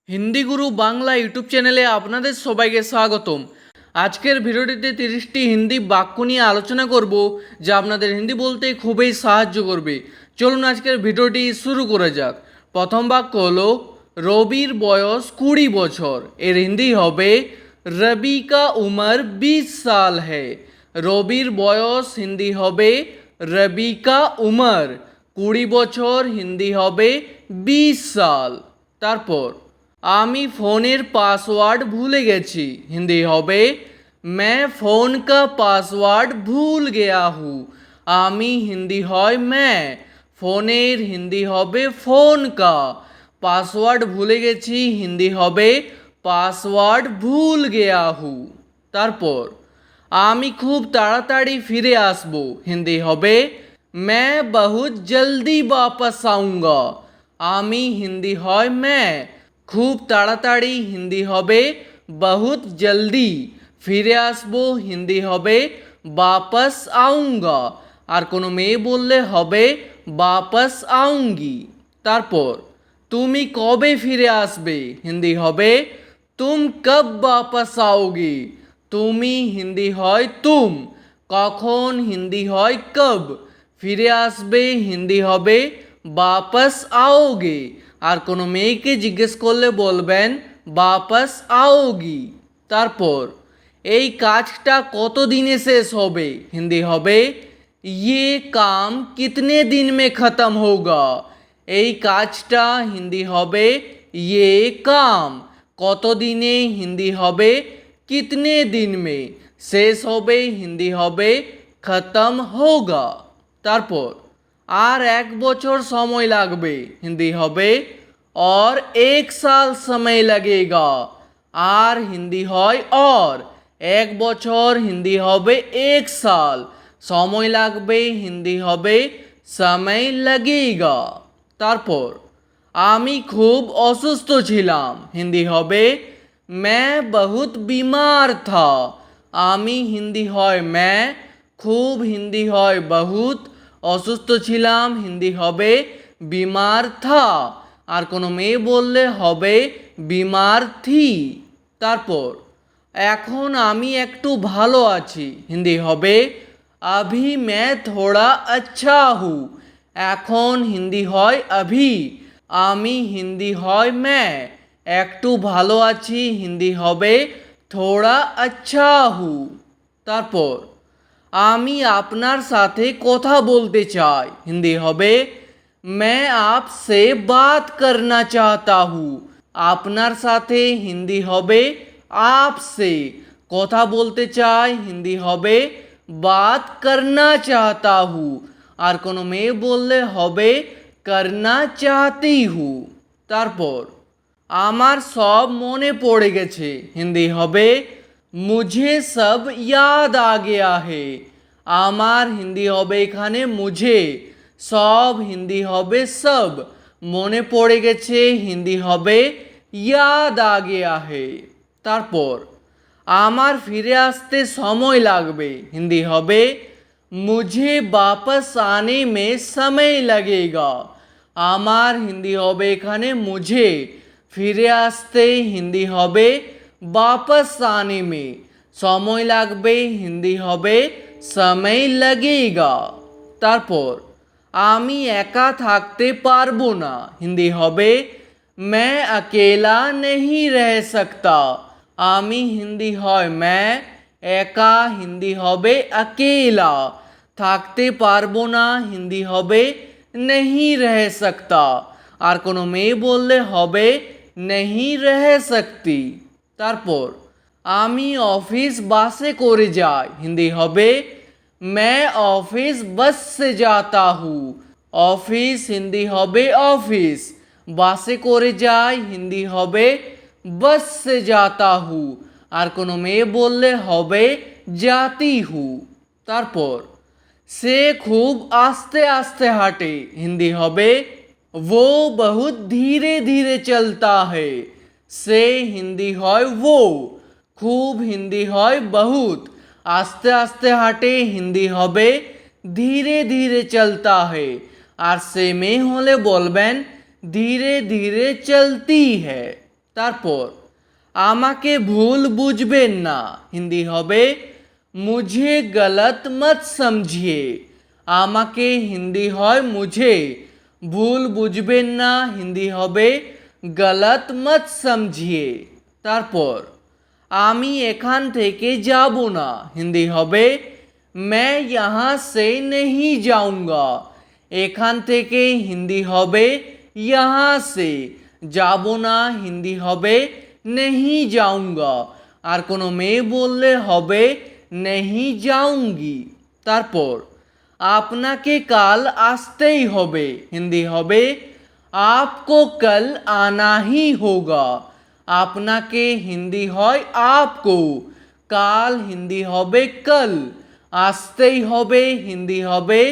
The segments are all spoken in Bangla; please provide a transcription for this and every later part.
হিন্দি গুরু বাংলা ইউটিউব চ্যানেলে আপনাদের সবাইকে স্বাগতম। আজকের ভিডিওটিতে 30টি হিন্দি বাক্য নিয়ে আলোচনা করব যা আপনাদের হিন্দি বলতে খুবই সাহায্য করবে। চলুন আজকের ভিডিওটি শুরু করা যাক। প্রথম বাক্য হলো রবির বয়স 20 বছর। এর হিন্দি হবে রবি কা উমর 20 সাল হ্যায়। রবির বয়স হিন্দি হবে রবি কা উমর। 20 বছর হিন্দি হবে 20 সাল। তারপর আমি ফোনের পাসওয়ার্ড ভুলে গেছি। হিন্দি হবে मैं फ़ोन का पासवर्ड भूल गया हूँ। আমি হিন্দি হয় मैं, ফোনের হিন্দি হবে ফোন কা, পাসওয়ার্ড ভুলে গেছি হিন্দি হবে পাসওয়ার্ড ভুল গেয়া হু। তারপর আমি খুব তাড়াতাড়ি ফিরে আসব। হিন্দি হবে मैं बहुत जल्दी वापस आऊँगा। আমি হিন্দি হয় मैं, খুব তাড়াতাড়ি হিন্দি হবে বহুত জলদি, ফিরে আসবো হিন্দি হবে বাপস আউঙ্গা, আর কোনো মেয়ে বললে হবে বাপস আউঙ্গি। তারপর তুমি কবে ফিরে আসবে? হিন্দি হবে তুম কব বাপস আওগি। তুমি হিন্দি হয় তুম, কখন হিন্দি হয় কব, ফিরে আসবে হিন্দি হবে বাপস আওগে, আর কোনো মেয়েকে জিজ্ঞেস করলে বলবেন বাপস আওগি। তারপর এই কাজটা কত দিনে শেষ হবে? হিন্দি হবে ইয়ে কাম কিতনে দিন মে খতম হোগা। এই কাজটা হিন্দি হবে ইয়ে কাম, কত দিনে হিন্দি হবে কিতনে দিন মে, শেষ হবে হিন্দি হবে খতম হোগা। তারপর আর 1 বছর সময় লাগবে। হিন্দি হবে और 1 साल समय लगेगा। আর হিন্দি হয় और, 1 বছর হিন্দি হবে 1 সাল, সময় লাগবে হিন্দি হবে समय लगेगा। তারপর আমি খুব অসুস্থ ছিলাম। হিন্দি হবে मैं बहुत बीमार था। আমি হিন্দি হয় मैं, খুব হিন্দি হয় बहुत, অসুস্থ ছিলাম হিন্দি হবে বিমার থা, আর কোনো মেয়ে বললে হবে বিমার থি। তারপর এখন আমি একটু ভালো আছি। হিন্দি হবে अभी मैं थोड़ा अच्छा हूँ। এখন হিন্দি হয় अभी, আমি হিন্দি হয় मैं, একটু ভালো আছি হিন্দি হবে थोड़ा अच्छा हूँ। তারপর আমি আপনার সাথে কথা বলতে চাই। হিন্দি হবে मैं आपसे बात करना चाहता हूँ। আপনার সাথে হিন্দি হবে आपसे, কথা বলতে চাই হিন্দি হবে बात करना चाहता हूँ, আর কোনো মেয়ে বললে হবে करना चाहती हूँ। তারপর আমার সব মনে পড়ে গেছে। হিন্দি হবে मुझे सब याद आ गया है। আমার হিন্দি হবে এখানে मुझे, সব হিন্দি হবে सब, মনে পড়ে গেছে হিন্দি হবে याद आ गया है। তারপর আমার ফিরে আসতে সময় লাগবে। হিন্দি হবে मुझे वापस आने में समय लगेगा। আমার হিন্দি হবে এখানে मुझे, ফিরে আসতে হিন্দি হবে वापस आने में, সময় লাগবে হিন্দি হবে समय लगेगा। তারপর আমি একা থাকতে পারবো না। হিন্দি হবে मैं अकेला नहीं रह सकता। আমি হিন্দি হয় मैं, একা হিন্দি হবে अकेला, থাকতে পারবো না হিন্দি হবে नहीं रह सकता, আর কোনো মেয়ে বললে হবে नहीं रह सकती। তারপর আমি অফিস বাসে করে যাই। হিন্দি হবে मैं ऑफिस बस से जाता हूँ। অফিস হিন্দি হবে অফিস, বাসে করে যাই হিন্দি হবে बस से जाता हूँ, আর কোনো মেয়ে বললে হবে जाती हूँ। তারপর সে খুব আস্তে আস্তে হাঁটে। হিন্দি হবে वो बहुत धीरे धीरे चलता है। সে হিন্দি হয় वो, খুব হিন্দি হয় बहुत, আস্তে আস্তে হাঁটে হিন্দি হবে ধীরে ধীরে চলতা है, আর সে মেয়ে হলে বলবেন ধীরে ধীরে চলতি है। তারপর আমাকে ভুল বুঝবেন না হিন্দি হবে মুঝে গলত মত সমঝিয়ে। আমাকে হিন্দি হয় মুঝে, ভুল বুঝবেন না হিন্দি হবে গলত মত সমঝিয়ে। তারপর আমি এখান থেকে যাব না হিন্দি হবে मैं यहाँ से नहीं जाऊँगा। এখান থেকে হিন্দি হবে यहाँ से, যাব না হিন্দি হবে नहीं जाऊँगा। আর কোনো মেয়ে বললে হবে नहीं जाऊँगी। তারপর আপনাকে কাল আসতেই হবে হিন্দি হবে आपको कल आना ही होगा। আপনাকে হিন্দি হয় आपको, কাল হিন্দি হবে कल, আসতেই হবে হিন্দি হবে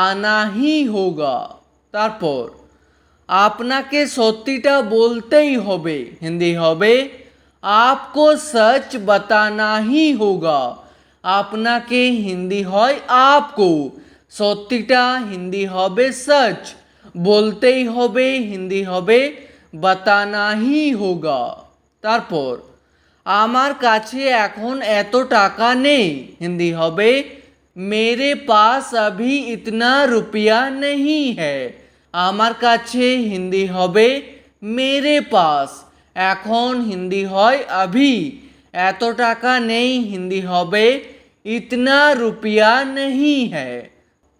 आना ही होगा। তারপর আপনাকে সত্যিটা বলতেই হবে হিন্দি হবে आपको सच बताना ही होगा। আপনাকে হিন্দি হয় आपको, সত্যিটা হিন্দি হবে सच, বলতেই হবে হিন্দি হবে बताना ही होगा। তারপর আমার কাছে এখন এত টাকা নেই হিন্দি হবে मेरे पास अभी इतना रुपया नहीं है। আমার কাছে হিন্দি হবে मेरे पास, এখন হিন্দি হয় अभी, এত টাকা নেই হিন্দি হবে इतना रुपया नहीं है।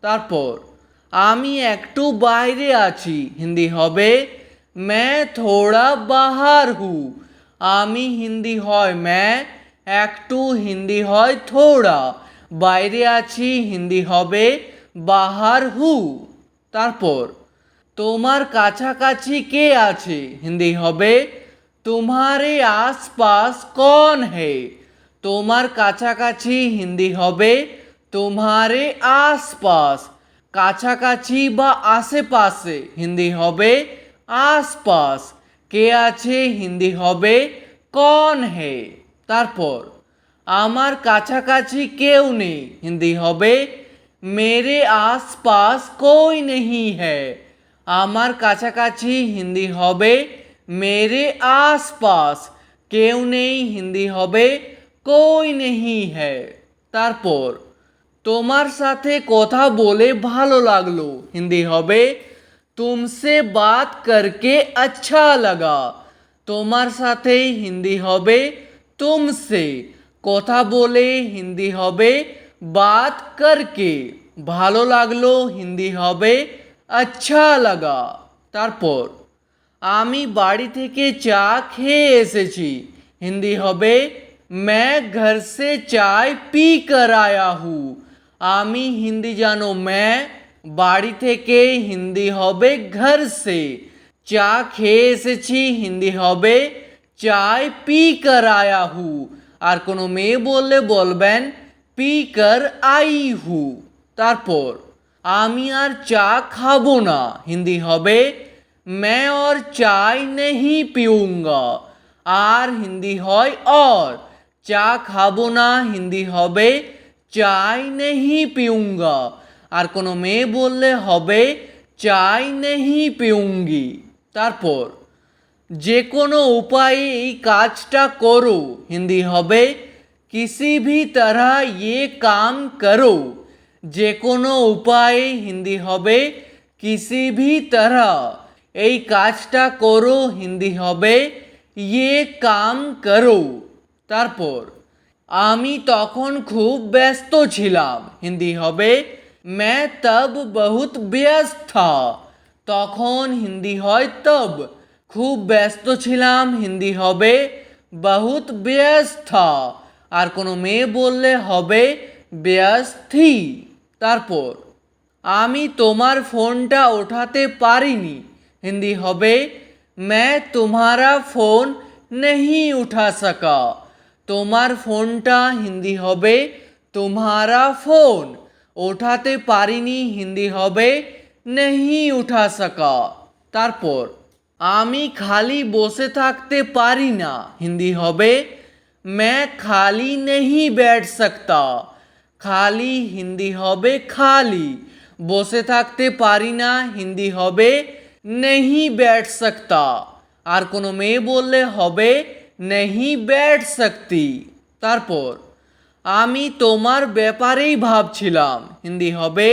তারপর আমি একটু বাইরে আছি হিন্দি হবে मैं थोड़ा बाहर हूँ। আমি হিন্দি হয় मैं, একটু হিন্দি হয় थोड़ा, বাইরে আছি হিন্দি হবে बाहर हूँ। তারপর তোমার কাছাকাছি কে আছে হিন্দি হবে तुम्हारे आसपास कौन है। তোমার কাছাকাছি হিন্দি হবে तुम्हारे आसपास, কাছাকাছি বা আশেপাশে হিন্দি হবে आसपास, কে আছে হিন্দি হবে कौन है। তারপর আমার কাছাকাছি কেউ নেই হিন্দি হবে मेरे आसपास कोई नहीं है। আমার কাছাকাছি হিন্দি হবে मेरे आसपास, কেউ নেই হিন্দি হবে कोई नहीं है। তারপর তোমার সাথে কথা বলে ভালো লাগলো হিন্দি হবে तुमसे बात करके अच्छा लगा। তোমার সাথে হিন্দি হবে तुमसे, কথা বলে হিন্দি হবে बात करके, ভালো লাগলো হিন্দি হবে अच्छा लगा। তারপর আমি বাড়ি থেকে চা খেয়ে এসেছি হিন্দি হবে मैं घर से चाय पी कर आया हूँ। আমি হিন্দি জানো मैं, বাড়ি থেকে হিন্দি হবে घर से, চা খেয়ে এসেছি হিন্দি হবে चाय पी कर आया हूँ। আর কোনো মেয়ে বললে বলবেন पी कर आई हूँ। তারপর আমি আর চা খাবো না হিন্দি হবে मैं और चाय नहीं पीऊँगा। আর হিন্দি হয় और, চা খাবো না হিন্দি হবে चाय नहीं पीऊँगा। আর কোনো মেয়ে বললে হবে चाय नहीं पीऊँगी। তারপর যে কোনো উপায়ে এই কাজটা করো হিন্দি হবে किसी भी तरह ये काम करो। যে কোনো উপায়ে হিন্দি হবে किसी भी तरह, এই কাজটা করো হিন্দি হবে ये काम करो। তারপর আমি তখন খুব ব্যস্ত ছিলাম হিন্দি হবে मैं तब बहुत व्यस्त था। তখন হিন্দি হয় तब, খুব ব্যস্ত ছিলাম হিন্দি হবে बहुत व्यस्त था। আর কোনো মেয়ে বললে হবে ব্যস্ত থি। তারপর আমি তোমার ফোনটা ওঠাতে পারিনি হিন্দি হবে मैं तुम्हारा फ़ोन नहीं उठा सका। তোমার ফোনটা হিন্দি হবে तुम्हारा फ़ोन, ওঠাতে পারিনি হিন্দি হবে नहीं उठा सका। তারপর আমি খালি বসে থাকতে পারি না হিন্দি হবে मैं खाली नहीं बैठ सकता। খালি হিন্দি হবে খালি, বসে থাকতে পারি না হিন্দি হবে नहीं बैठ सकता। আর কোনো মেয়ে বললে হবে नहीं बैठ सकती। তারপর আমি তোমার ব্যাপারেই ভাবছিলাম, হিন্দি হবে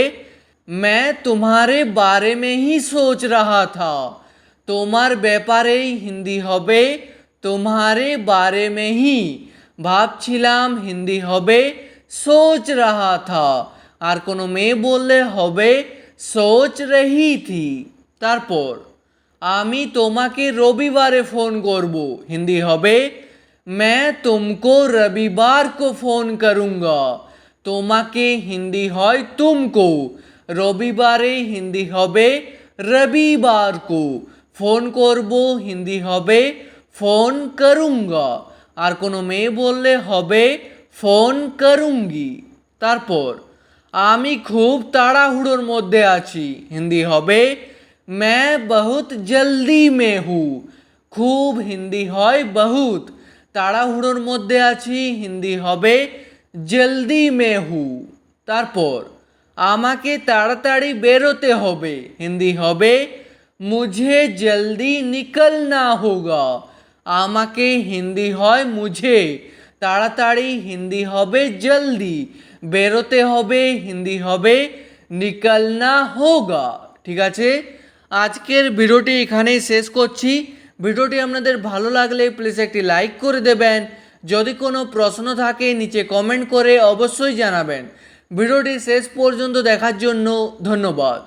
मैं तुम्हारे बारे में ही सोच रहा था। তোমার ব্যাপারেই হিন্দি হবে तुम्हारे बारे में ही, ভাবছিলাম হিন্দি হবে सोच रहा था। আর কোনো মেয়ে বললে হবে सोच रही थी। তারপর আমি তোমাকে রবিবারে ফোন করব, হিন্দি হবে मैं तुमको रविवार को फोन करूँगा। তোমাকে হিন্দি হয় तुमको, রবিবারে হিন্দি হবে রবিবার को, ফোন করব হিন্দি হবে ফোন করুঙ্গা। আর কোনো মেয়ে বললে হবে ফোন করুঙ্গি। তারপর আমি খুব তাড়াহুড়োর মধ্যে আছি, হিন্দি হবে मैं बहुत जल्दी में हूँ। খুব হিন্দি হয় বহুত, তাড়াহুড়োর মধ্যে আছি হিন্দি হবে জলদি মে হু। তারপর আমাকে তাড়াতাড়ি বেরোতে হবে, হিন্দি হবে মুঝে জলদি নিকলনা হোগা। আমাকে হিন্দি হয় মুঝে, তাড়াতাড়ি হিন্দি হবে জলদি, বেরোতে হবে হিন্দি হবে নিকলনা হোগা। ঠিক আছে, আজকের ভিডিওটি এখানেই শেষ করছি। ভিডিওটি আপনাদের ভালো লাগলে প্লিজ একটি লাইক করে দেবেন। যদি কোনো প্রশ্ন থাকে নিচে কমেন্ট করে অবশ্যই জানাবেন। ভিডিওটি শেষ পর্যন্ত দেখার জন্য ধন্যবাদ।